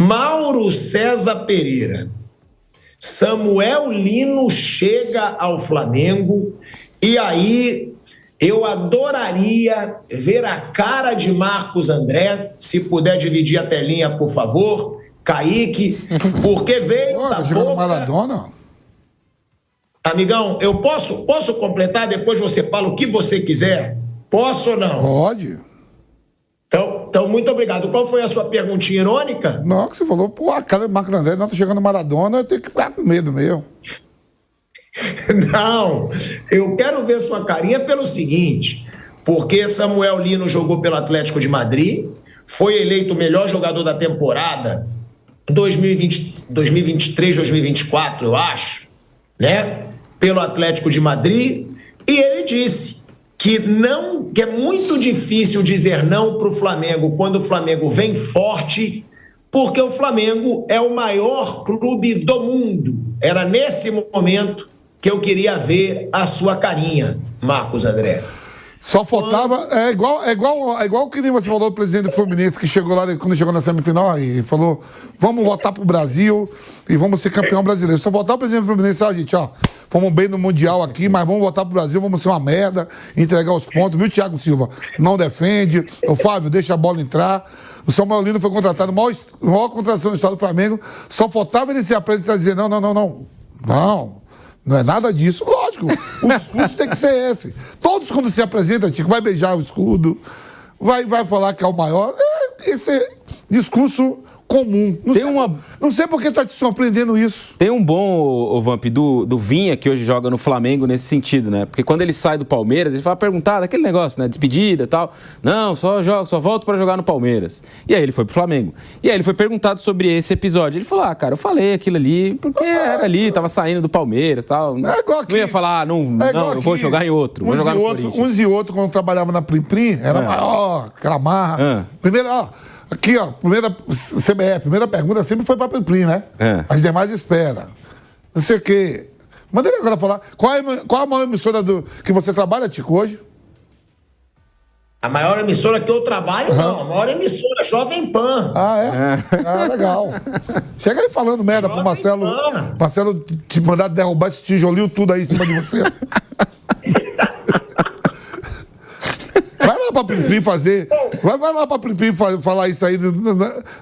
Mauro César Pereira. Samuel Lino chega ao Flamengo e aí eu adoraria ver a cara de Marcos André, se puder dividir a telinha, por favor, Kaique, porque veio da boca... Maradona? Amigão, eu posso completar, depois você fala o que você quiser? Posso ou não? Pode. Então, muito obrigado. Qual foi a sua perguntinha irônica? Não, que você falou, pô, a cara de Marcos André, não tá chegando Maradona, eu tenho que ficar com medo mesmo. Não, eu quero ver sua carinha pelo seguinte, porque Samuel Lino jogou pelo Atlético de Madrid, foi eleito o melhor jogador da temporada 2023, 2024, eu acho, né? Pelo Atlético de Madrid, e ele disse que é muito difícil dizer não para o Flamengo quando o Flamengo vem forte, porque o Flamengo é o maior clube do mundo. Era nesse momento que eu queria ver a sua carinha, Marcos André. Só faltava... É igual que nem você falou do presidente do Fluminense, que chegou lá, quando chegou na semifinal, e falou, vamos voltar pro Brasil e vamos ser campeão brasileiro. Só faltava o presidente do Fluminense, gente, fomos bem no Mundial aqui, mas vamos voltar pro Brasil, vamos ser uma merda, entregar os pontos, viu, Thiago Silva? Não defende, o Fábio deixa a bola entrar. O Samuel Lino foi contratado, maior contratação do estado do Flamengo, só faltava ele se apresentar e dizer, não é nada disso, lógico. O discurso tem que ser esse. Todos, quando se apresentam, Tico, vai beijar o escudo, vai falar que é o maior. Esse é discurso comum. Não sei por que está te surpreendendo isso. Tem um bom, Vamp, do Vinha, que hoje joga no Flamengo nesse sentido, né? Porque quando ele sai do Palmeiras, ele fala perguntar daquele negócio, né? Despedida e tal. Não, só volto para jogar no Palmeiras. E aí ele foi pro Flamengo. E aí ele foi perguntado sobre esse episódio. Ele falou, cara, eu falei aquilo ali porque era ali, tava saindo do Palmeiras e tal. Não ia falar, não, eu vou jogar em outro. Vou jogar no Corinthians. Uns e outros, quando trabalhavam na Plim Plim, era maior, Cramarra. Primeiro, aqui, primeira CBF, primeira pergunta sempre foi para Plim Plim, né? As demais esperam. Não sei o quê. Manda ele agora falar. Qual a maior emissora que você trabalha, Tico, hoje? A maior emissora que eu trabalho, não. A maior emissora, Jovem Pan. Legal. Chega aí falando merda pro Marcelo. Marcelo te mandar derrubar esse tijolinho tudo aí em cima de você. Vai lá pra Plim Plim fazer. Vai lá pra Plim Plim falar isso aí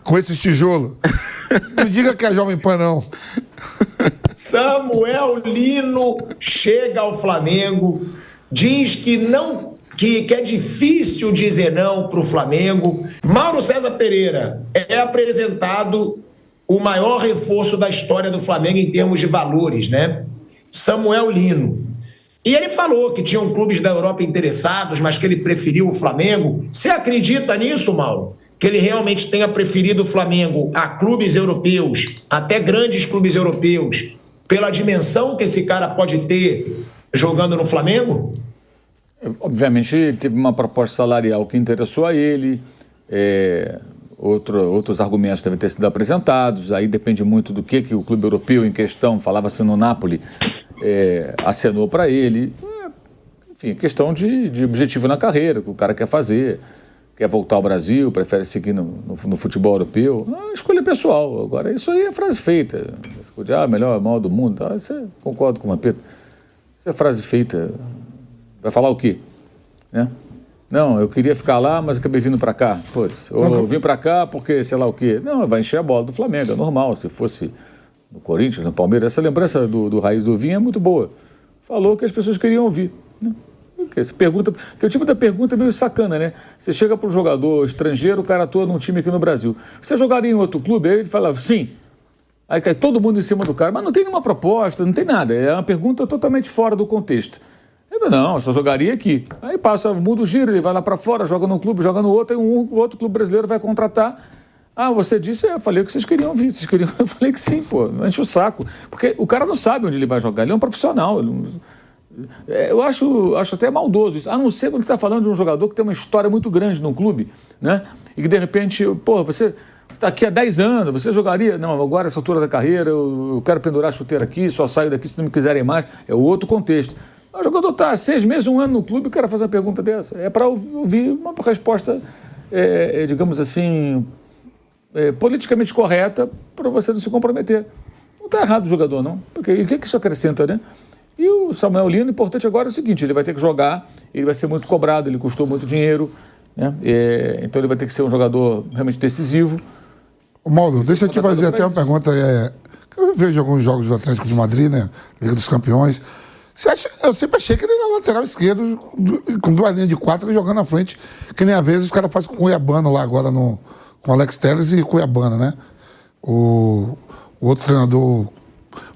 com esses tijolos. Não diga que é Jovem Pan, não. Samuel Lino chega ao Flamengo, diz que é difícil dizer não pro Flamengo. Mauro César Pereira é apresentado o maior reforço da história do Flamengo em termos de valores, né? Samuel Lino. E ele falou que tinham clubes da Europa interessados, mas que ele preferiu o Flamengo. Você acredita nisso, Mauro? Que ele realmente tenha preferido o Flamengo a clubes europeus, até grandes clubes europeus, pela dimensão que esse cara pode ter jogando no Flamengo? Obviamente, ele teve uma proposta salarial que interessou a ele, outros argumentos devem ter sido apresentados, aí depende muito do que o clube europeu em questão, falava-se no Napoli, acenou para ele. Enfim, questão de objetivo na carreira, que o cara quer fazer, quer voltar ao Brasil, prefere seguir no futebol europeu. Escolha pessoal. Agora, isso aí é frase feita. Melhor mal do mundo. Isso concordo com o Vampeta. Isso é frase feita. Vai falar o quê? Né? Não, eu queria ficar lá, mas acabei vindo para cá. Putz, ou vim para cá porque sei lá o quê. Não, vai encher a bola do Flamengo, é normal. Se fosse no Corinthians, no Palmeiras, essa lembrança do Raiz do Vinha é muito boa. Falou que as pessoas queriam ouvir. Né? Você pergunta, que é o tipo da pergunta meio sacana, né? Você chega para um jogador estrangeiro, o cara atua num time aqui no Brasil. Você jogaria em outro clube? Aí ele fala, sim. Aí cai todo mundo em cima do cara. Mas não tem nenhuma proposta, não tem nada. É uma pergunta totalmente fora do contexto. Ele fala, não, eu só jogaria aqui. Aí passa, muda o giro, ele vai lá para fora, joga num clube, joga no outro, aí o outro clube brasileiro vai contratar. Você disse, eu falei o que vocês queriam ouvir. Vocês queriam... Eu falei que sim, pô, não enche o saco. Porque o cara não sabe onde ele vai jogar, ele é um profissional. Eu acho até maldoso isso. A não ser quando você está falando de um jogador que tem uma história muito grande no clube, né? E que de repente, você está aqui há 10 anos, você jogaria? Não, agora essa altura da carreira, eu quero pendurar a chuteira aqui, só saio daqui se não me quiserem mais. É outro contexto. O jogador está há 6 meses, 1 ano no clube, o cara faz uma pergunta dessa. É para ouvir uma resposta, digamos assim, politicamente correta para você não se comprometer. Não está errado o jogador, não. Porque, e o que isso acrescenta, né? E o Samuel Lino, o importante agora é o seguinte, ele vai ter que jogar, ele vai ser muito cobrado, ele custou muito dinheiro, né? Então ele vai ter que ser um jogador realmente decisivo. Mauro, deixa eu te fazer até uma pergunta. Eu vejo alguns jogos do Atlético de Madrid, né? Liga dos Campeões. Eu sempre achei que ele era lateral esquerdo, com 2 linhas de 4, ele jogando na frente, que nem às vezes os caras fazem com o Cuiabano lá agora, com o Alex Telles e Cuiabana, né? O outro treinador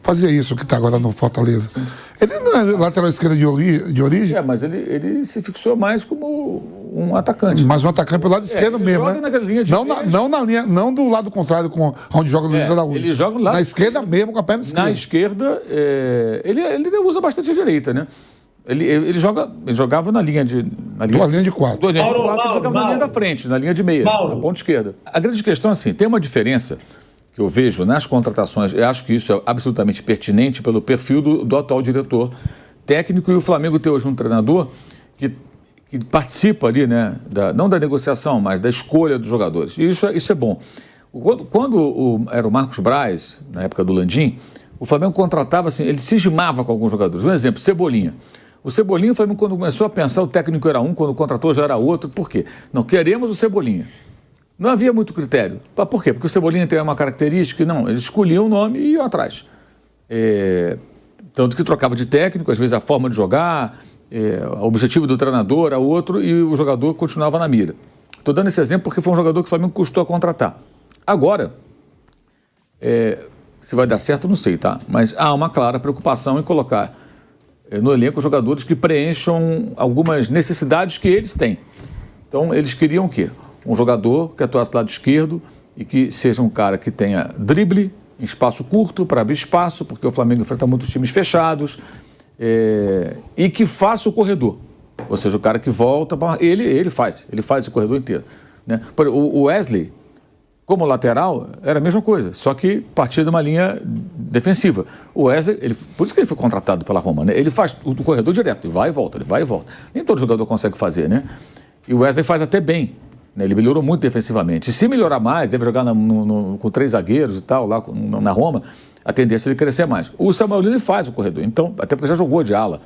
fazia isso, que está agora no Fortaleza. Sim. Ele não é lateral esquerdo de origem? Mas ele se fixou mais como um atacante. Mas um atacante pelo lado esquerdo mesmo, joga naquela linha de não do lado contrário, onde joga o Luiz Araújo. Ele joga na esquerda mesmo, com a perna esquerda. Na esquerda, ele usa bastante a direita, né? Ele jogava na linha de... Duas linhas de 4. Duas linhas de 4, ele jogava na linha da frente, na linha de meia, na ponta esquerda. A grande questão é assim, tem uma diferença que eu vejo nas contratações, eu acho que isso é absolutamente pertinente pelo perfil do atual diretor técnico, e o Flamengo tem hoje um treinador que participa ali, né, não da negociação, mas da escolha dos jogadores. E isso é bom. Quando era o Marcos Braz, na época do Landim, o Flamengo contratava assim, ele cismava com alguns jogadores. Um exemplo, Cebolinha. O Cebolinha, o Flamengo, quando começou a pensar, o técnico era um, quando contratou já era outro. Por quê? Não, queremos o Cebolinha. Não havia muito critério. Por quê? Porque o Cebolinha tem uma característica, não, eles escolhiam o nome e iam atrás. Tanto que trocava de técnico, às vezes a forma de jogar, o objetivo do treinador era outro e o jogador continuava na mira. Estou dando esse exemplo porque foi um jogador que o Flamengo custou a contratar. Agora, se vai dar certo, não sei, tá? Mas há uma clara preocupação em colocar no elenco jogadores que preencham algumas necessidades que eles têm. Então, eles queriam o quê? Um jogador que atuasse do lado esquerdo e que seja um cara que tenha drible em espaço curto, para abrir espaço, porque o Flamengo enfrenta muitos times fechados, e que faça o corredor. Ou seja, o cara que volta, ele faz esse corredor inteiro. Né? O Wesley, como lateral, era a mesma coisa, só que partia de uma linha defensiva. O Wesley, por isso que ele foi contratado pela Roma, né? Ele faz o corredor direto, ele vai e volta. Nem todo jogador consegue fazer, né? E o Wesley faz até bem. Ele melhorou muito defensivamente. E se melhorar mais, deve jogar com 3 zagueiros e tal, lá na Roma, a tendência é ele crescer mais. O Samuel Lino faz o corredor, então, até porque já jogou de ala.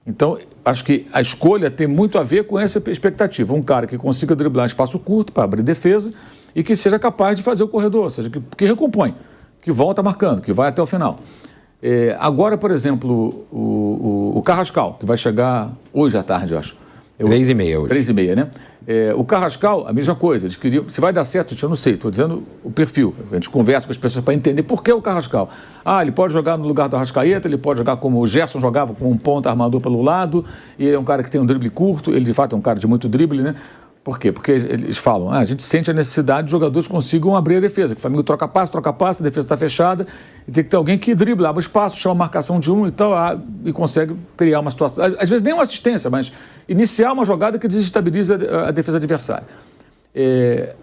Então, acho que a escolha tem muito a ver com essa expectativa. Um cara que consiga driblar em espaço curto para abrir defesa e que seja capaz de fazer o corredor, ou seja, que recompõe, que volta marcando, que vai até o final. Agora, por exemplo, o Carrascal, que vai chegar hoje à tarde, eu acho. 3h30 hoje. 3h30, né? O Carrascal, a mesma coisa. Eles queriam... Se vai dar certo, eu não sei. Estou dizendo o perfil. A gente conversa com as pessoas para entender por que o Carrascal. Ele pode jogar no lugar do Arrascaeta, ele pode jogar como o Gerson jogava, com um ponta armador pelo lado, e ele é um cara que tem um drible curto, ele de fato é um cara de muito drible, né? Por quê? Porque eles falam, a gente sente a necessidade de jogadores que consigam abrir a defesa, que o Flamengo troca passe, a defesa está fechada, e tem que ter alguém que dribla, abre espaço, chama a marcação de um e tal, e consegue criar uma situação, às vezes nem uma assistência, mas iniciar uma jogada que desestabiliza a defesa adversária.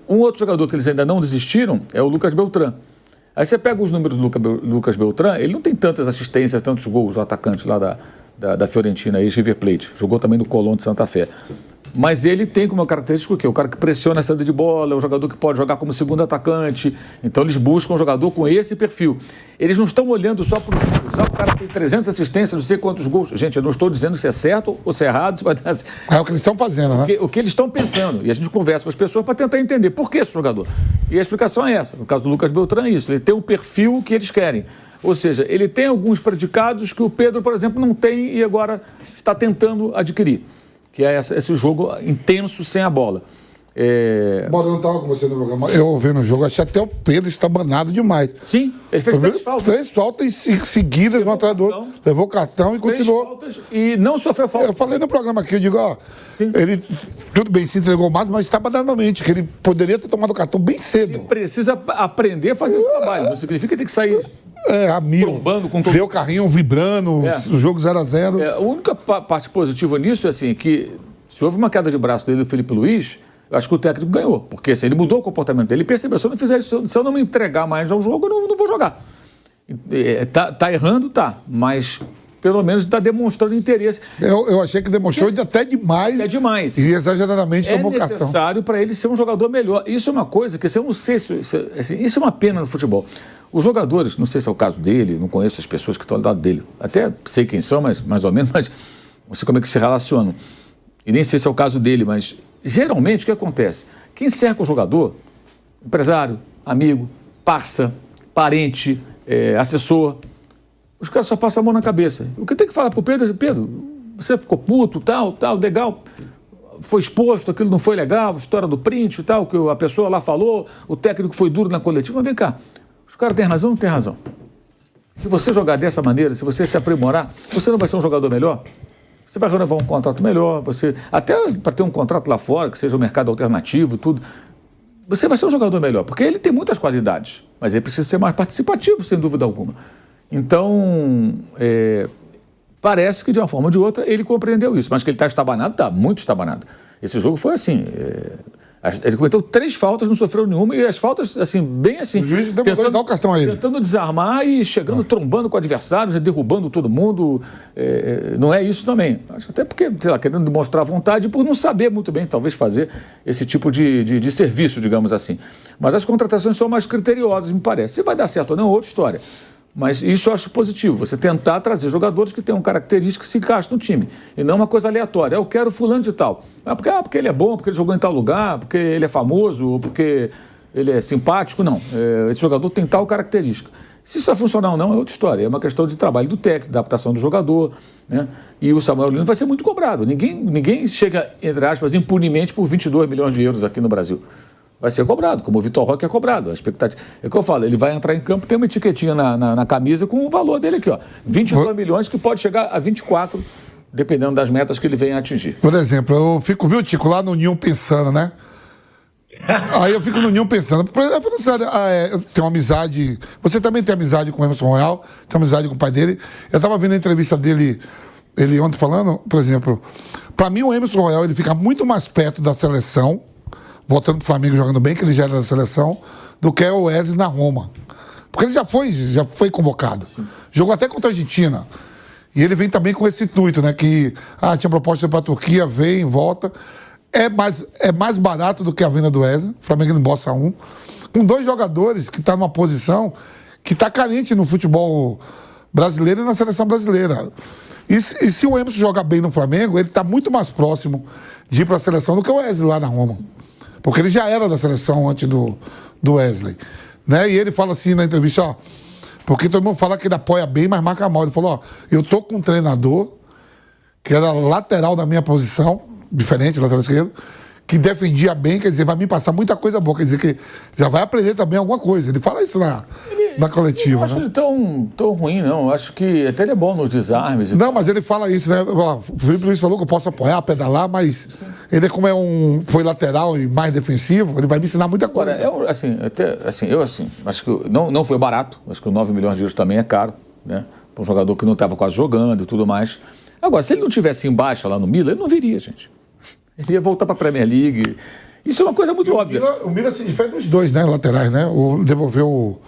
Um outro jogador que eles ainda não desistiram é o Lucas Beltrán. Aí você pega os números do Lucas Beltrán, ele não tem tantas assistências, tantos gols, o atacante lá da Fiorentina, ex-River Plate, jogou também no Colón de Santa Fé. Mas ele tem como característica o quê? O cara que pressiona a saída de bola, o jogador que pode jogar como segundo atacante. Então eles buscam um jogador com esse perfil. Eles não estão olhando só para os números. O cara tem 300 assistências, não sei quantos gols. Gente, eu não estou dizendo se é certo ou se é errado. Se vai dar... É o que eles estão fazendo, né? O que eles estão pensando. E a gente conversa com as pessoas para tentar entender por que esse jogador. E a explicação é essa. No caso do Lucas Beltrán é isso. Ele tem o perfil que eles querem. Ou seja, ele tem alguns predicados que o Pedro, por exemplo, não tem e agora está tentando adquirir. Que é esse jogo intenso sem a bola. Bora, eu não estava com você no programa. Eu vendo o jogo, achei até o Pedro estabanado demais. Sim, ele fez 3 faltas. 3 faltas seguidas, um atrás do outro. Levou cartão e continuou. 3 faltas e não sofreu falta. Eu falei no programa aqui, eu digo, ele, tudo bem, se entregou mais, mas estabanadamente, que ele poderia ter tomado o cartão bem cedo. Ele precisa aprender a fazer esse trabalho. Não significa que tem que sair... a mil, deu o carrinho vibrando, o jogo 0-0. A única parte positiva nisso é assim, que se houve uma queda de braço dele do Felipe Luiz, eu acho que o técnico ganhou, porque assim, ele mudou o comportamento dele, ele percebeu, se eu não fizer isso, se eu não me entregar mais ao jogo, eu não vou jogar. Tá errando, mas pelo menos está demonstrando interesse. Eu achei que demonstrou até demais. É demais. E exageradamente tomou cartão. É necessário para ele ser um jogador melhor. Isso é uma coisa que eu não sei isso é uma pena no futebol. Os jogadores, não sei se é o caso dele, não conheço as pessoas que estão ao lado dele. Até sei quem são, mas mais ou menos, mas não sei como é que se relacionam. E nem sei se é o caso dele, mas geralmente o que acontece? Quem cerca o jogador, empresário, amigo, parça, parente, assessor, os caras só passam a mão na cabeça. O que tem que falar pro Pedro, você ficou puto, tal, legal, foi exposto, aquilo não foi legal, história do print, tal, que a pessoa lá falou, o técnico foi duro na coletiva, mas vem cá, os caras têm razão ou não têm razão? Se você jogar dessa maneira, se você se aprimorar, você não vai ser um jogador melhor? Você vai renovar um contrato melhor, até para ter um contrato lá fora, que seja um mercado alternativo e tudo, você vai ser um jogador melhor, porque ele tem muitas qualidades, mas ele precisa ser mais participativo, sem dúvida alguma. Então, parece que de uma forma ou de outra ele compreendeu isso, mas que ele está estabanado, está muito estabanado. Esse jogo foi assim, ele cometeu 3 faltas, não sofreu nenhuma, e as faltas, assim, bem assim... O juiz demorou de dar o cartão a ele. Tentando desarmar e chegando, trombando com o adversário, derrubando todo mundo, não é isso também. Acho até porque, sei lá, querendo demonstrar vontade por não saber muito bem, talvez, fazer esse tipo de serviço, digamos assim. Mas as contratações são mais criteriosas, me parece. Se vai dar certo ou não, é outra história. Mas isso eu acho positivo, você tentar trazer jogadores que tenham características que se encaixem no time, e não uma coisa aleatória. Eu quero fulano de tal. Porque ele é bom, porque ele jogou em tal lugar, porque ele é famoso, ou porque ele é simpático. Não, esse jogador tem tal característica. Se isso vai funcionar ou não, é outra história. É uma questão de trabalho do técnico, da adaptação do jogador, né? E o Samuel Lino vai ser muito cobrado. Ninguém chega, entre aspas, impunemente por 22 milhões de euros aqui no Brasil. Vai ser cobrado, como o Vitor Roque é cobrado. A expectativa é o que eu falo, ele vai entrar em campo, tem uma etiquetinha na camisa com o valor dele aqui, ó. 22 milhões, que pode chegar a 24, dependendo das metas que ele venha a atingir. Por exemplo, eu fico, viu, Tico, lá no Ninho pensando, né? Aí eu fico no Ninho pensando, eu tenho uma amizade, você também tem amizade com o Emerson Royal, tem amizade com o pai dele. Eu tava vendo a entrevista dele, ele ontem falando, por exemplo, para mim o Emerson Royal, ele fica muito mais perto da seleção, voltando para o Flamengo jogando bem, que ele já era da seleção, do que o Wesley na Roma. Porque ele já foi convocado. Sim. Jogou até contra a Argentina. E ele vem também com esse intuito, né? Que tinha proposta para a Turquia, vem, volta. É mais barato do que a venda do Wesley. O Flamengo não embolsa um. Com 2 jogadores que estão numa posição que está carente no futebol brasileiro e na seleção brasileira. E se o Emerson jogar bem no Flamengo, ele está muito mais próximo de ir para a seleção do que o Wesley lá na Roma. Porque ele já era da seleção antes do Wesley. Né? E ele fala assim na entrevista, ó, porque todo mundo fala que ele apoia bem, mas marca mal. Ele falou, ó, eu tô com um treinador que era lateral da minha posição, diferente, lateral esquerdo, que defendia bem, quer dizer, vai me passar muita coisa boa, quer dizer que já vai aprender também alguma coisa. Ele fala isso na coletiva. Eu não acho ele tão ruim, não. Eu acho que até ele é bom nos desarmes. Não, mas ele fala isso, né? O Felipe Luiz falou que eu posso apoiar, pedalar, mas ele, como foi lateral e mais defensivo, ele vai me ensinar muita coisa. Agora, eu acho que não foi barato. Acho que 9 milhões de euros também é caro, né? Para um jogador que não estava quase jogando e tudo mais. Agora, se ele não tivesse em baixa lá no Milan, ele não viria, gente. Ele ia voltar para a Premier League. Isso é uma coisa muito óbvia. O Milan se difere dos 2, né? Laterais, né? Devolveu o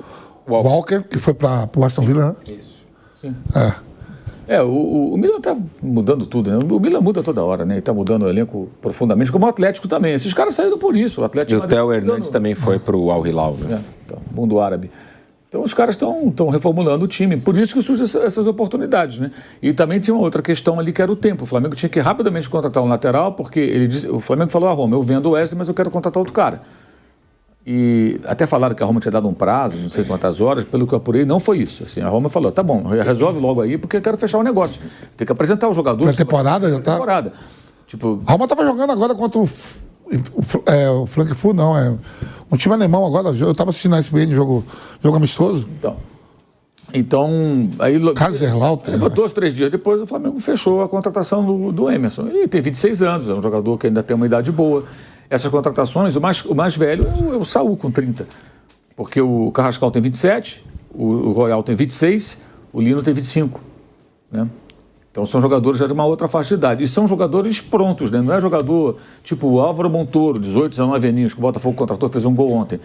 Walker, que foi para o Aston Villa, né? Isso. Sim. O Milan está mudando tudo, né? O Milan muda toda hora, né? Ele está mudando o elenco profundamente, como o Atlético também. Esses caras saíram por isso. O Atlético e o Theo Hernandes também foi para o Al Hilal, né? Então, mundo árabe. Então os caras estão reformulando o time. Por isso que surgem essas oportunidades, né? E também tinha uma outra questão ali que era o tempo. O Flamengo tinha que rapidamente contratar um lateral, porque o Flamengo falou a Roma, eu vendo o Wesley, mas eu quero contratar outro cara. E até falaram que a Roma tinha dado um prazo, não sei quantas horas, pelo que eu apurei, não foi isso. Assim, a Roma falou, tá bom, resolve logo aí, porque eu quero fechar o negócio. Tem que apresentar o jogador. Na temporada já tá? Temporada. Tipo... A Roma estava jogando agora contra o Frankfurt, não, um time alemão agora. Eu estava assistindo a SPN, jogo amistoso. Então, aí... Kaiserslautern. 2, 3 dias depois, o Flamengo fechou a contratação do Emerson. Ele tem 26 anos, é um jogador que ainda tem uma idade boa. Essas contratações, o mais velho é o Saúl, com 30. Porque o Carrascal tem 27, o Royal tem 26, o Lino tem 25. Né? Então são jogadores já de uma outra faixa de idade. E são jogadores prontos, né? Não é jogador tipo o Álvaro Montoro, 18, 19 aninhos, que o Botafogo contratou, fez um gol ontem.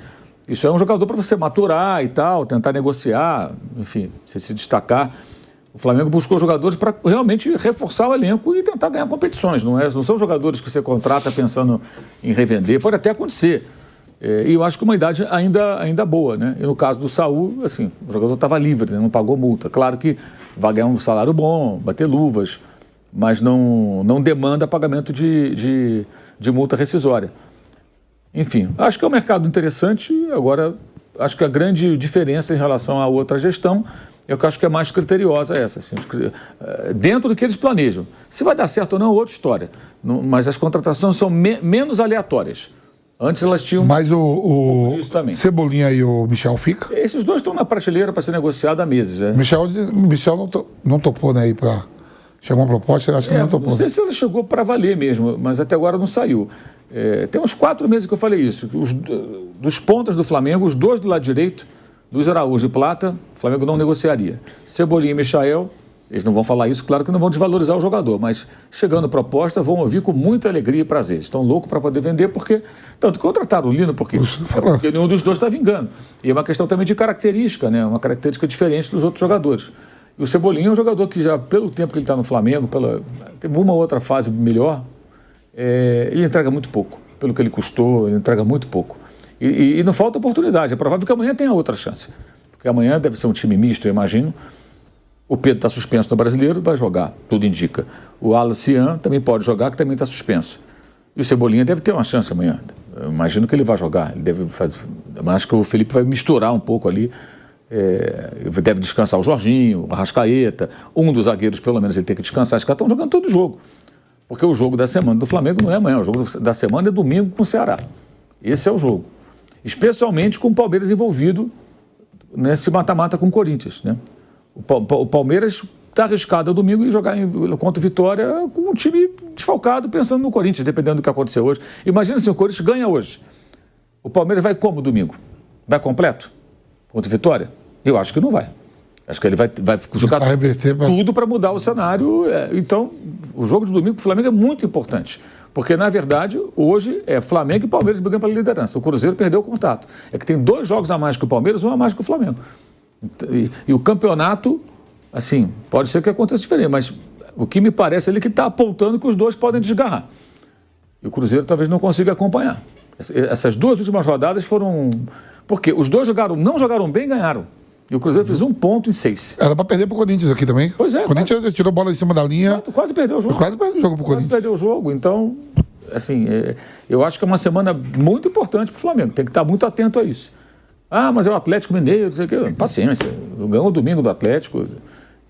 Isso é um jogador para você maturar e tal, tentar negociar, enfim, se destacar. O Flamengo buscou jogadores para realmente reforçar o elenco e tentar ganhar competições. Não são jogadores que você contrata pensando em revender. Pode até acontecer. E eu acho que uma idade ainda boa, né? E no caso do Saúl, assim, o jogador estava livre, né? Não pagou multa. Claro que vai ganhar um salário bom, bater luvas, mas não demanda pagamento de multa rescisória. Enfim, acho que é um mercado interessante. Agora, acho que a grande diferença em relação à outra gestão é que eu acho que é mais criteriosa essa, assim, dentro do que eles planejam. Se vai dar certo ou não é outra história, mas as contratações são menos aleatórias. Antes elas tinham... Mas o também. Cebolinha e o Michel fica? Esses dois estão na prateleira para ser negociado há meses. Né? Michel não topou, né, chegou uma proposta, acho que não topou. Não sei se ela chegou para valer mesmo, mas até agora não saiu. Tem uns 4 meses que eu falei isso, que dos pontas do Flamengo, os 2 do lado direito, Luiz Araújo e Plata, o Flamengo não negociaria. Cebolinha e Michael, eles não vão falar isso, claro que não vão desvalorizar o jogador, mas chegando proposta, vão ouvir com muita alegria e prazer. Estão loucos para poder vender, porque tanto contrataram o Lino, porque nenhum dos dois está vingando. E é uma questão também de característica, né? Uma característica diferente dos outros jogadores. E o Cebolinha é um jogador que já, pelo tempo que ele está no Flamengo, teve uma outra fase melhor, ele entrega muito pouco. Pelo que ele custou, ele entrega muito pouco. E não falta oportunidade. É provável que amanhã tenha outra chance. Porque amanhã deve ser um time misto, eu imagino. O Pedro está suspenso no Brasileiro, vai jogar, tudo indica. O Alacian também pode jogar, que também está suspenso. E o Cebolinha deve ter uma chance amanhã. Eu imagino que ele vai jogar. Ele deve fazer. Acho que o Felipe vai misturar um pouco ali. Deve descansar o Jorginho, o Arrascaeta. Um dos zagueiros, pelo menos, ele tem que descansar. Os caras estão jogando todo o jogo. Porque o jogo da semana do Flamengo não é amanhã. O jogo da semana é domingo com o Ceará. Esse é o jogo. Especialmente com o Palmeiras envolvido nesse mata-mata com o Corinthians, né? O Palmeiras está arriscado domingo e jogar contra o Vitória com um time desfalcado, pensando no Corinthians, dependendo do que aconteceu hoje. Imagina se o Corinthians ganha hoje. O Palmeiras vai como domingo? Vai completo? Contra o Vitória? Eu acho que não vai. Acho que ele vai jogar tudo para mudar o cenário. Então, o jogo de domingo para o Flamengo é muito importante. Porque, na verdade, hoje é Flamengo e Palmeiras brigando pela liderança. O Cruzeiro perdeu o contato. É que tem 2 jogos a mais que o Palmeiras, 1 a mais que o Flamengo. E o campeonato, assim, pode ser que aconteça diferente, mas o que me parece é que está apontando que os dois podem desgarrar. E o Cruzeiro talvez não consiga acompanhar. Essas 2 últimas rodadas foram... Porque os dois não jogaram bem e ganharam. E o Cruzeiro fez 1 ponto em 6. Era para perder para o Corinthians aqui também. Pois é. O Corinthians tirou a bola em cima da linha. Quase perdeu o jogo. Quase perdeu o jogo para o Corinthians. Quase perdeu o jogo. Então, assim, eu acho que é uma semana muito importante para o Flamengo. Tem que estar muito atento a isso. Ah, mas é o Atlético Mineiro, não sei o quê. Paciência. Ganhou o domingo do Atlético.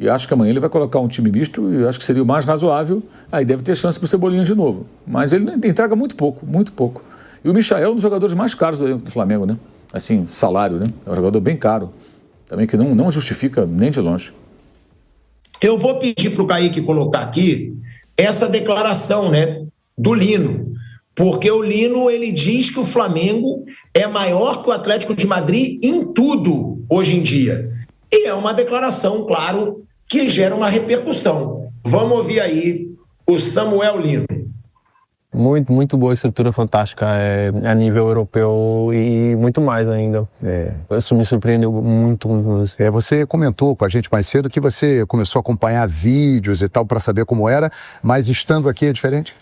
E acho que amanhã ele vai colocar um time misto. E acho que seria o mais razoável. Aí deve ter chance para o Cebolinha de novo. Mas ele entrega muito pouco, muito pouco. E o Michael é um dos jogadores mais caros do Flamengo, né? Assim, salário, né? É um jogador bem caro. Também que não justifica nem de longe. Eu vou pedir para o Kaique colocar aqui essa declaração, né, do Lino. Porque o Lino, ele diz que o Flamengo é maior que o Atlético de Madrid em tudo hoje em dia. E é uma declaração, claro, que gera uma repercussão. Vamos ouvir aí o Samuel Lino. Muito, muito boa estrutura, fantástica a nível europeu e muito mais ainda. Isso me surpreendeu muito. Você comentou com a gente mais cedo que você começou a acompanhar vídeos e tal para saber como era, mas estando aqui é diferente?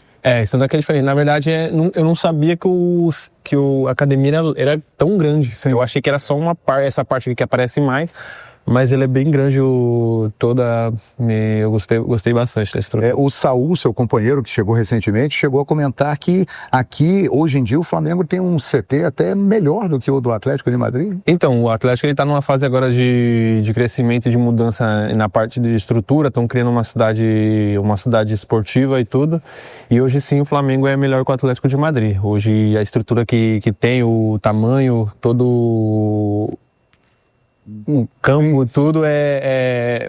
Estando aqui é diferente. Na verdade, eu não sabia que a academia era tão grande. Sim. Eu achei que era só essa parte aqui que aparece mais. Mas ele é bem grande, eu gostei bastante da estrutura. O Saúl, seu companheiro, que chegou recentemente, chegou a comentar que aqui, hoje em dia, o Flamengo tem um CT até melhor do que o do Atlético de Madrid. Então, o Atlético está numa fase agora de crescimento e de mudança na parte de estrutura, estão criando uma cidade esportiva e tudo. E hoje sim o Flamengo é melhor que o Atlético de Madrid. Hoje a estrutura que tem, o tamanho, todo... O campo, tudo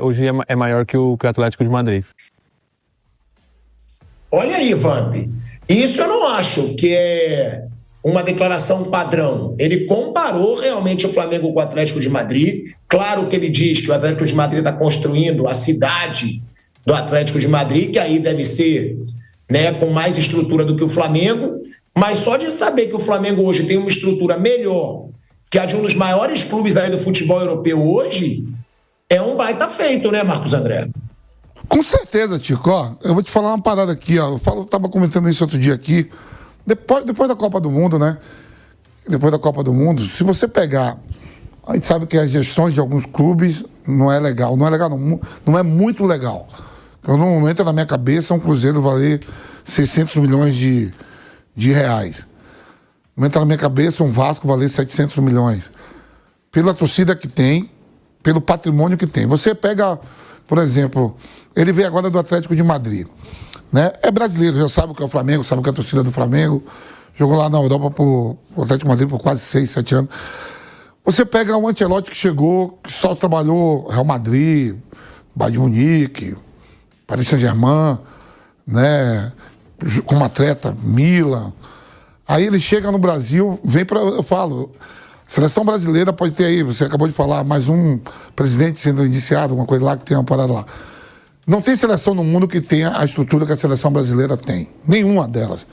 hoje é maior que o Atlético de Madrid. Olha aí, Vamp. Isso eu não acho que é uma declaração padrão. Ele comparou realmente o Flamengo com o Atlético de Madrid. Claro que ele diz que o Atlético de Madrid está construindo a cidade do Atlético de Madrid, que aí deve ser, né, com mais estrutura do que o Flamengo. Mas só de saber que o Flamengo hoje tem uma estrutura melhor que a de um dos maiores clubes aí do futebol europeu hoje, é um baita feito, né, Marcos André? Com certeza, Tico. Ó, eu vou te falar uma parada aqui, ó. Eu tava comentando isso outro dia aqui. Depois da Copa do Mundo, né? Depois da Copa do Mundo, se você pegar... A gente sabe que as gestões de alguns clubes não é legal. Não é legal, não é muito legal. Não entra na minha cabeça um Cruzeiro valer 600 milhões de reais. Não entra na minha cabeça um Vasco valer 700 milhões. Pela torcida que tem, pelo patrimônio que tem. Você pega, por exemplo, ele veio agora do Atlético de Madrid. Né? É brasileiro, já sabe o que é o Flamengo, sabe o que é a torcida do Flamengo. Jogou lá na Europa pro Atlético de Madrid por quase 6, 7 anos. Você pega o Ancelotti que chegou, que só trabalhou Real Madrid, Bayern de Munique, Paris Saint-Germain, né? Como atleta, Milan. Aí ele chega no Brasil, vem para... Eu falo, seleção brasileira pode ter aí, você acabou de falar, mais um presidente sendo indiciado, alguma coisa lá que tem uma parada lá. Não tem seleção no mundo que tenha a estrutura que a seleção brasileira tem. Nenhuma delas.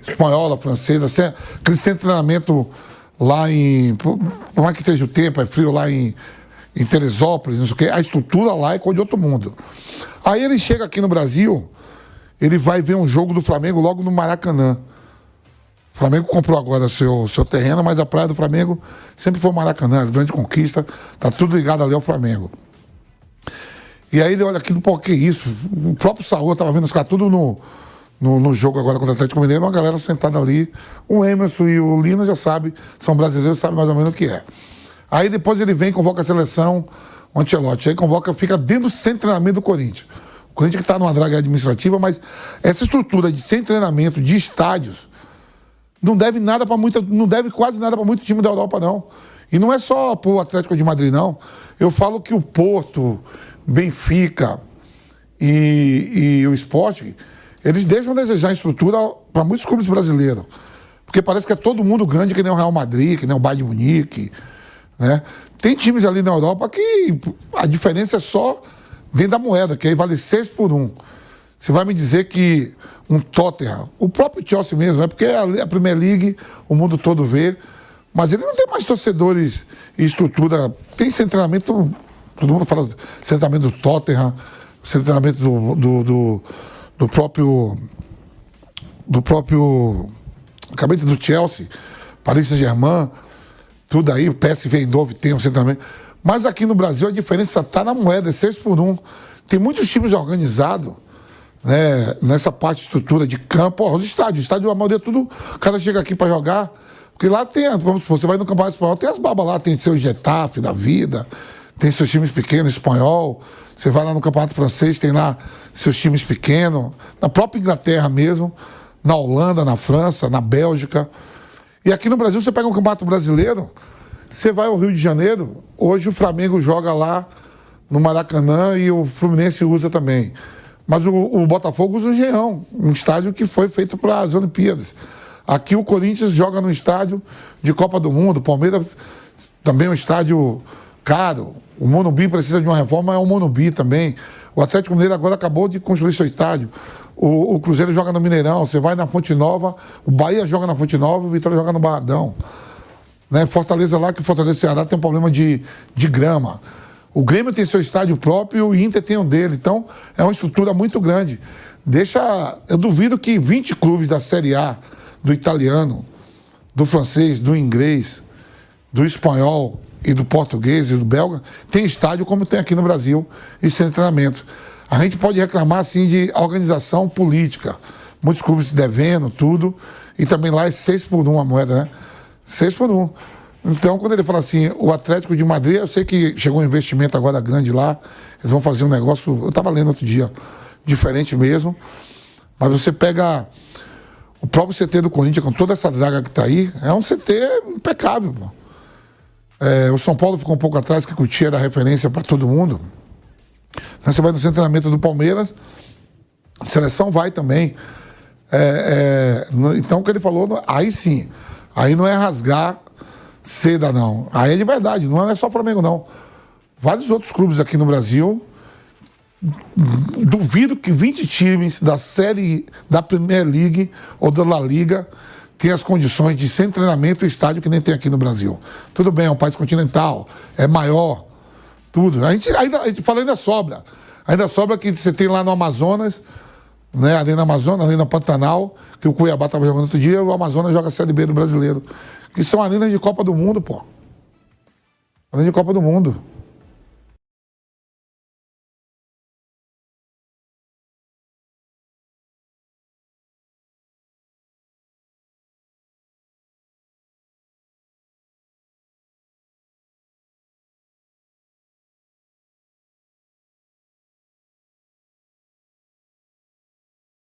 Espanhola, francesa, aquele treinamento lá em... Por mais que esteja o tempo, é frio lá em Teresópolis, não sei o quê. A estrutura lá é coisa de outro mundo. Aí ele chega aqui no Brasil, ele vai ver um jogo do Flamengo logo no Maracanã. O Flamengo comprou agora seu terreno, mas a praia do Flamengo sempre foi o Maracanã, as grandes conquistas, tá tudo ligado ali ao Flamengo. E aí ele olha aquilo, pô, que isso? O próprio Saúl tava vendo os caras tudo no jogo agora contra o Atlético Mineiro, uma galera sentada ali. O Emerson e o Lino já sabem, são brasileiros, sabem mais ou menos o que é. Aí depois ele vem, convoca a seleção, o Ancelotti, aí convoca, fica dentro do centro de treinamento do Corinthians. O Corinthians que está numa draga administrativa, mas essa estrutura de centro de treinamento, de estádios, não deve quase nada para muito time da Europa, não. E não é só pro Atlético de Madrid, não. Eu falo que o Porto, Benfica e o Sport, eles deixam a desejar a estrutura para muitos clubes brasileiros. Porque parece que é todo mundo grande, que nem o Real Madrid, que nem o Bayern de Munique, né? Tem times ali na Europa que a diferença é só dentro da moeda, que aí vale 6-1. Você vai me dizer que um Tottenham, o próprio Chelsea mesmo, é porque a Premier League, o mundo todo vê, mas ele não tem mais torcedores e estrutura. Tem treinamento, todo mundo fala treinamento do Tottenham, treinamento do próprio acabei de dizer, do Chelsea, Paris Saint-Germain, tudo aí, o PSV Eindhoven tem um treinamento. Mas aqui no Brasil a diferença está na moeda, é 6-1. Tem muitos times organizados, né, nessa parte de estrutura de campo. Os estádios, a maioria tudo, o cara chega aqui para jogar, porque lá tem, vamos supor, você vai no Campeonato Espanhol, tem as babas lá, tem seu Getafe da vida, tem seus times pequenos, espanhol, você vai lá no Campeonato Francês, tem lá seus times pequenos, na própria Inglaterra mesmo, na Holanda, na França, na Bélgica. E aqui no Brasil você pega um Campeonato Brasileiro, você vai ao Rio de Janeiro, hoje o Flamengo joga lá no Maracanã e o Fluminense usa também. Mas o Botafogo usa o Engenhão, um estádio que foi feito para as Olimpíadas. Aqui o Corinthians joga no estádio de Copa do Mundo, o Palmeiras também é um estádio caro. O Morumbi precisa de uma reforma, é o Morumbi também. O Atlético Mineiro agora acabou de construir seu estádio. O Cruzeiro joga no Mineirão, você vai na Fonte Nova, o Bahia joga na Fonte Nova, o Vitória joga no Barradão. Né? Fortaleza lá, que o Fortaleza Ceará tem um problema de grama. O Grêmio tem seu estádio próprio e o Inter tem um dele. Então, é uma estrutura muito grande. Eu duvido que 20 clubes da Série A, do italiano, do francês, do inglês, do espanhol e do português e do belga, tem estádio como tem aqui no Brasil e sem treinamento. A gente pode reclamar, assim, de organização política. Muitos clubes devendo, tudo. E também lá é 6-1 a moeda, né? 6-1. Então, quando ele fala assim, o Atlético de Madrid, eu sei que chegou um investimento agora grande lá, eles vão fazer um negócio, eu estava lendo outro dia, diferente mesmo, mas você pega o próprio CT do Corinthians, com toda essa draga que está aí, é um CT impecável, pô. O São Paulo ficou um pouco atrás, que Cotia era referência para todo mundo. Então, você vai no treinamento do Palmeiras, a seleção vai também. Então, o que ele falou, aí sim, aí não é rasgar seda, não. Aí é de verdade, não é só o Flamengo, não. Vários outros clubes aqui no Brasil, duvido que 20 times da série da Premier League ou da La Liga tenham as condições de sem treinamento e estádio que nem tem aqui no Brasil. Tudo bem, é um país continental, é maior, Tudo. A gente fala ainda sobra. Ainda sobra que você tem lá no Amazonas, né? Ali no Amazonas, ali no Pantanal, que o Cuiabá estava jogando outro dia, o Amazonas joga a Série B do Brasileiro. Que são arenas de Copa do Mundo, pô. Arena de Copa do Mundo.